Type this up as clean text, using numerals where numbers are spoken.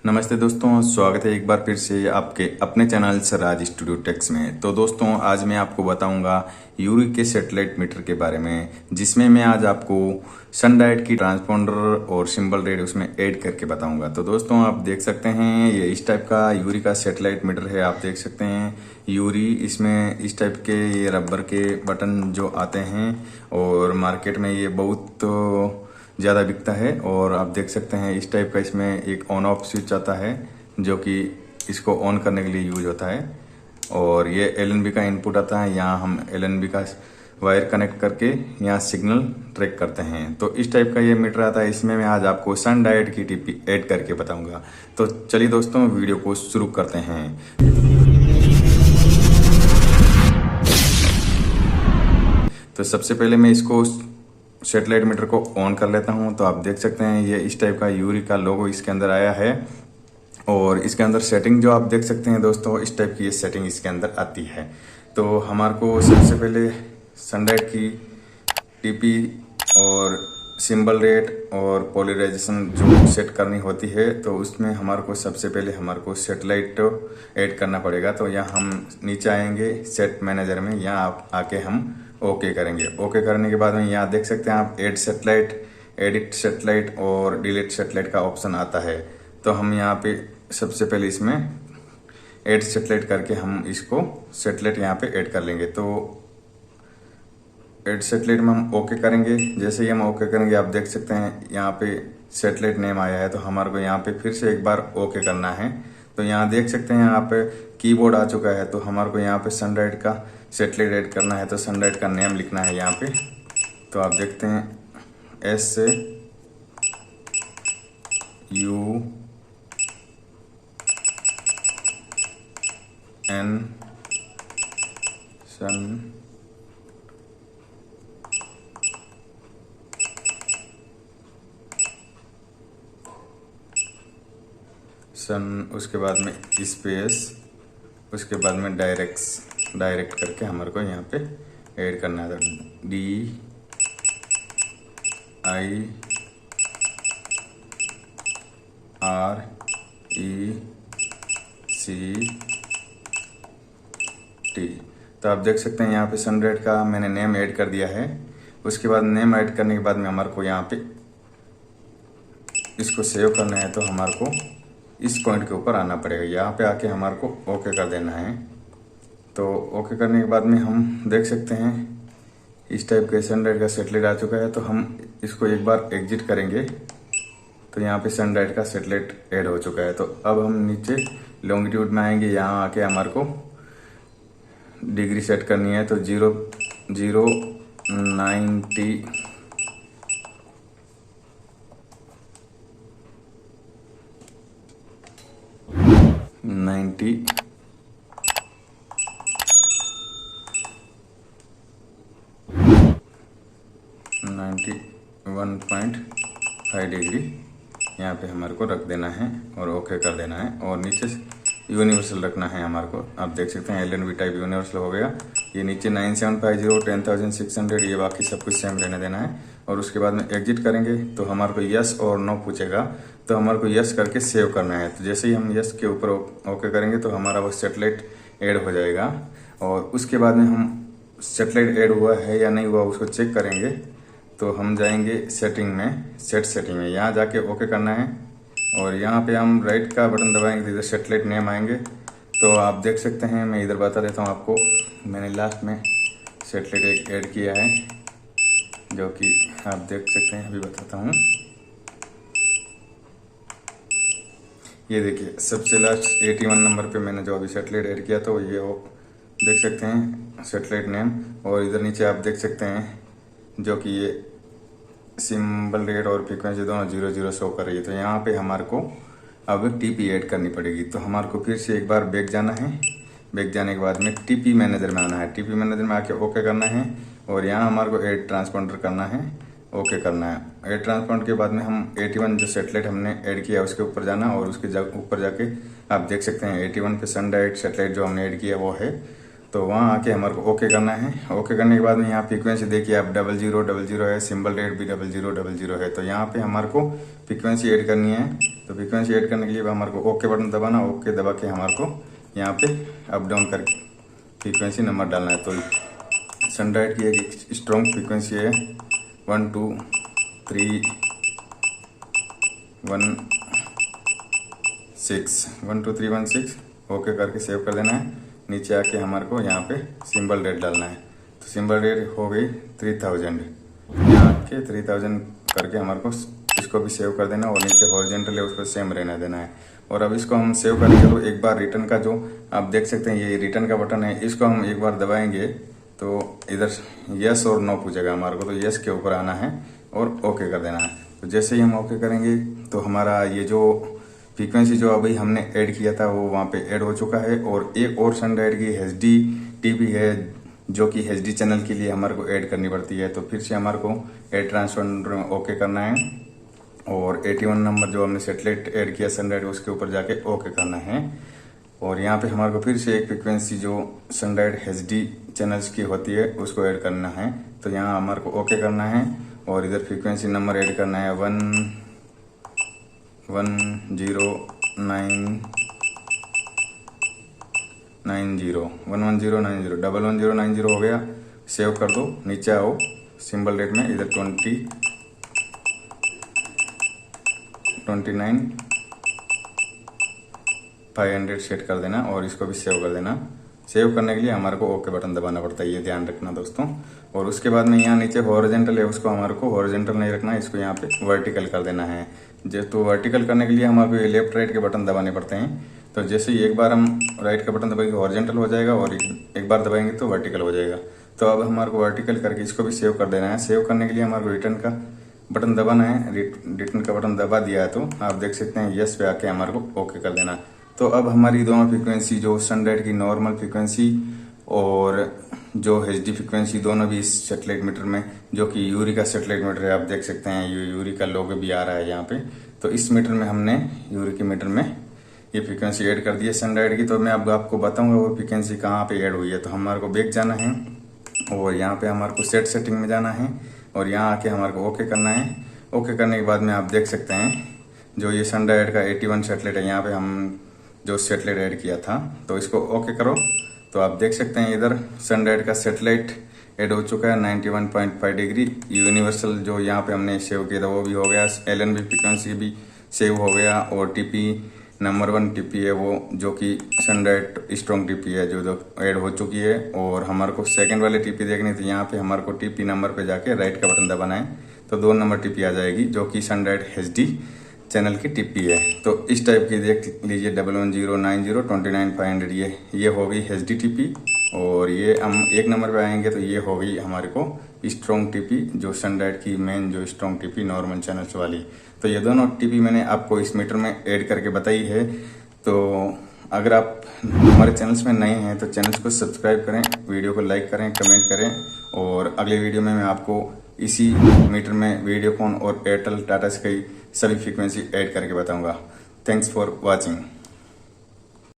नमस्ते दोस्तों, स्वागत है एक बार फिर से आपके अपने चैनल सराज स्टूडियो टेक्स में। तो दोस्तों, आज मैं आपको बताऊंगा यूरी के सैटेलाइट मीटर के बारे में, जिसमें मैं आज आपको सन डाइट की ट्रांसपोंडर और सिंबल रेट उसमें ऐड करके बताऊंगा। तो दोस्तों, आप देख सकते हैं ये इस टाइप का यूरी का सैटेलाइट मीटर है। आप देख सकते हैं यूरी, इसमें इस टाइप के ये रबर के बटन जो आते हैं और मार्केट में ये बहुत ज़्यादा बिकता है। और आप देख सकते हैं इस टाइप का इसमें एक ऑन ऑफ स्विच आता है जो कि इसको ऑन करने के लिए यूज होता है। और ये एलएनबी का इनपुट आता है, यहाँ हम एलएनबी का वायर कनेक्ट करके यहाँ सिग्नल ट्रैक करते हैं। तो इस टाइप का ये मीटर आता है। इसमें मैं आज आपको सन डाइट की टिप ऐड करके बताऊंगा। तो चलिए दोस्तों, वीडियो को शुरू करते हैं। तो सबसे पहले मैं इसको सैटेलाइट मीटर को ऑन कर लेता हूं। तो आप देख सकते हैं ये इस टाइप का यूरी का लोगो इसके अंदर आया है। और इसके अंदर सेटिंग जो आप देख सकते हैं दोस्तों, इस टाइप की ये सेटिंग इसके अंदर आती है। तो हमारे को सबसे पहले सनडाइट की टीपी और सिंबल रेट और पोलराइजेशन जो सेट करनी होती है, तो उसमें हमारे को सबसे पहले हमारे को सैटेलाइट ऐड करना पड़ेगा। तो यहाँ हम नीचे आएंगे सेट मैनेजर में, यहाँ आके हम ओके करेंगे। ओके करने के बाद में यहाँ देख सकते हैं आप एड सैटेलाइट, एडिट सैटेलाइट और डिलीट सैटेलाइट का ऑप्शन आता है। तो हम यहाँ पे सबसे पहले इसमें एड सैटेलाइट करके हम इसको सैटेलाइट यहाँ पे ऐड कर लेंगे। तो एड सैटेलाइट में हम ओके करेंगे। जैसे ही हम ओके करेंगे, आप देख सकते हैं यहाँ पे सैटेलाइट नेम आया है। तो हमारे को यहाँ पे फिर से एक बार ओके करना है। तो यहाँ देख सकते हैं यहाँ पे कीबोर्ड आ चुका है। तो हमारे को यहाँ पे सनडाइट का सैटेलाइट ऐड करना है। तो सनडाइट का नेम लिखना है यहाँ पे। तो आप देखते हैं एस से यू एन सन, उसके बाद में स्पेस, उसके बाद में डायरेक्ट करके हमारे को यहाँ पे ऐड करना है। DIRECT तो आप देख सकते हैं यहाँ पे सनडाइट का मैंने नेम ऐड कर दिया है। उसके बाद नेम ऐड करने के बाद में हमारे को यहाँ पे इसको सेव करना है। तो हमारे को इस पॉइंट के ऊपर आना पड़ेगा, यहाँ पे आके हमारे को ओके कर देना है। तो ओके करने के बाद में हम देख सकते हैं इस टाइप का सनडाइट का सैटेलाइट आ चुका है। तो हम इसको एक बार एग्जिट करेंगे। तो यहाँ पे सनडाइट का सैटेलाइट ऐड हो चुका है। तो अब हम नीचे लॉन्गिट्यूड में आएंगे, यहाँ आके हमारे को डिग्री सेट करनी है। तो 91.5 डिग्री यहाँ पे हमारे को रख देना है और ओके कर देना है। और नीचे यूनिवर्सल रखना है हमारे को। आप देख सकते हैं एलएनबी टाइप यूनिवर्सल हो गया। ये नीचे 9750 10600 ये बाकी सब कुछ सेम रहने देना है। और उसके बाद में एग्जिट करेंगे तो हमारे को यस और नो पूछेगा। तो हमारे को यस करके सेव करना है। तो जैसे ही हम यस के ऊपर ओके करेंगे तो हमारा वो सैटेलाइट ऐड हो जाएगा। और उसके बाद में हम सैटेलाइट ऐड हुआ है या नहीं हुआ उसको चेक करेंगे। तो हम जाएंगे सेटिंग में, सेटिंग में यहाँ जाके ओके करना है। और यहाँ पे हम राइट का बटन दबाएंगे तो इधर सैटेलाइट नेम आएंगे। तो आप देख सकते हैं, मैं इधर बता देता हूँ आपको, मैंने लास्ट में सैटेलाइट ऐड किया है जो कि आप देख सकते हैं। अभी बताता हूँ, ये देखिए सबसे लास्ट 81 नंबर पे मैंने जो अभी सैटेलाइट ऐड किया। तो ये वो देख सकते हैं सैटेलाइट नेम। और इधर नीचे आप देख सकते हैं जो कि ये सिंबल रेट और फ्रीक्वेंसी दोनों 00 शो कर रही है। तो यहाँ पे हमारे को अब टीपी ऐड करनी पड़ेगी। तो हमारे को फिर से एक बार बैक जाना है। बैक जाने के बाद में टीपी मैनेजर में आना है। टीपी मैनेजर में आके ओके करना है। और यहाँ हमारे को ऐड ट्रांसपोंडर करना है, ओके करना है। ऐड ट्रांसपोंडर के बाद में हम 81 जो सैटेलाइट हमने ऐड किया उसके ऊपर जाना। और उसके ऊपर जाके आप देख सकते हैं 81 पे सनडाइट सैटेलाइट जो हमने ऐड किया वो है। तो वहाँ आके हमारे को ओके करना है। ओके करने के बाद में यहाँ फ्रीक्वेंसी देखिए आप 0000 है, सिंबल रेट भी 0000 है। तो यहाँ पे हमारे को फ्रीक्वेंसी ऐड करनी है तो फ्रीक्वेंसी ऐड करने के लिए हमारे को ओके बटन दबाना, ओके दबा के हमारे को यहाँ पे अप डाउन करके फ्रीक्वेंसी नंबर डालना है। तो सनडाइट की एक स्ट्रॉन्ग फ्रीक्वेंसी है 1 2 3 1 6 1 2 3 1 6 ओके करके सेव कर देना है। नीचे आके हमारे को यहाँ पे सिंबल रेट डालना है। तो सिंबल रेट हो गई 3000, यहाँ के 3000 करके हमारे को इसको भी सेव कर देना और नीचे हॉरिजॉन्टल है उसको सेम रहने देना है। और अब इसको हम सेव करेंगे तो एक बार रिटर्न का जो आप देख सकते हैं ये रिटर्न का बटन है, इसको हम एक बार दबाएंगे तो इधर यस और नो पूछेगा हमारे को, तो यस के ऊपर आना है और ओके कर देना है। तो जैसे ही हम ओके करेंगे तो हमारा ये जो फ्रीक्वेंसी जो अभी हमने ऐड किया था वो वहाँ पे ऐड हो चुका है। और एक और सनडाइट की HD TV है जो कि HD चैनल के लिए हमारे को ऐड करनी पड़ती है। तो फिर से हमारे को ऐड ट्रांसफर में ओके करना है और 81 नंबर जो हमने सेटेलाइट ऐड किया सनडाइट उसके ऊपर जाके ओके करना है। और यहाँ पे हमारे को फिर से एक फ्रीक्वेंसी जो सनडाइट HD चैनल्स की होती है उसको ऐड करना है। तो यहाँ हमारे को ओके करना है और इधर फ्रीक्वेंसी नंबर ऐड करना है 111090 11090 हो गया। सेव कर दो, नीचे आओ सिंबल रेट में इधर 29,500 सेट कर देना और इसको भी सेव कर देना। सेव करने के लिए हमारे को ओके बटन दबाना पड़ता है, ये ध्यान रखना दोस्तों। और उसके बाद में यहाँ नीचे हॉरिजॉन्टल है उसको हमारे को हॉरिजॉन्टल नहीं रखना है, इसको यहाँ पे वर्टिकल कर देना है। तो वर्टिकल करने के लिए हमारे को ये लेफ्ट राइट के बटन दबाने पड़ते हैं। तो जैसे ही एक बार हम राइट का बटन दबाएंगे हॉरिजॉन्टल हो जाएगा और एक बार दबाएंगे तो वर्टिकल हो जाएगा। तो अब हमारे को वर्टिकल करके इसको भी सेव कर देना है। सेव करने के लिए हमारे को रिटर्न का बटन दबाना है। रिटर्न का बटन दबा दिया है तो आप देख सकते हैं यस पे आके हमारे को ओके कर देना। तो अब हमारी दोनों फ्रीक्वेंसी जो सनडाइट की नॉर्मल फ्रीक्वेंसी और जो HD फ्रीक्वेंसी दोनों भी इस सेटेलाइट मीटर में, जो कि यूरी का सेटेलाइट मीटर है, आप देख सकते हैं यूरी का लोगो भी आ रहा है यहाँ पे। तो इस मीटर में हमने यूरी के मीटर में ये फ्रीक्वेंसी ऐड कर दी है सनडाइट की। तो मैं अब आपको बताऊंगा वो फ्रीक्वेंसी कहाँ पे ऐड हुई है। तो हमारे को बैक जाना है और यहाँ पे हमारे को सेटिंग में जाना है और यहाँ आके हमारे को ओके करना है। ओके करने के बाद में आप देख सकते हैं जो ये सनडाइट का 81 सेटेलाइट है, यहाँ पे हम जो सेटेलाइट ऐड किया था तो इसको ओके करो। तो आप देख सकते हैं इधर सनडाइट का सेटेलाइट ऐड हो चुका है 91.5 डिग्री। यूनिवर्सल जो यहाँ पे हमने सेव किया था वो भी हो गया, LNB फ्रीक्वेंसी भी सेव हो गया और TP नंबर 1 TP है वो जो कि सनडाइट स्ट्रॉन्ग TP है जो ऐड हो चुकी है। और हमारे को सेकंड वाले TP देखनी थी, यहाँ पे हमारे को TP नंबर पे जाके राइट का बटन दबाना है तो 2 नंबर TP आ जाएगी जो कि सनडाइट HD चैनल की TP है। तो इस टाइप की देख लीजिए 11090 29,500 ये हो गई HD TP। और ये हम एक नंबर पे आएंगे तो ये हो गई हमारे को स्ट्रॉन्ग TP जो सनडाइट की मेन जो स्ट्रॉन्ग TP नॉर्मल चैनल्स वाली। तो ये दोनों TP मैंने आपको इस मीटर में ऐड करके बताई है। तो अगर आप हमारे चैनल्स में नए हैं तो चैनल्स को सब्सक्राइब करें, वीडियो को लाइक करें, कमेंट करें। और अगले वीडियो में मैं आपको इसी मीटर में वीडियोकॉन और एयरटेल टाटा स्काई सभी फ्रीक्वेंसी ऐड करके बताऊंगा। Thanks for watching.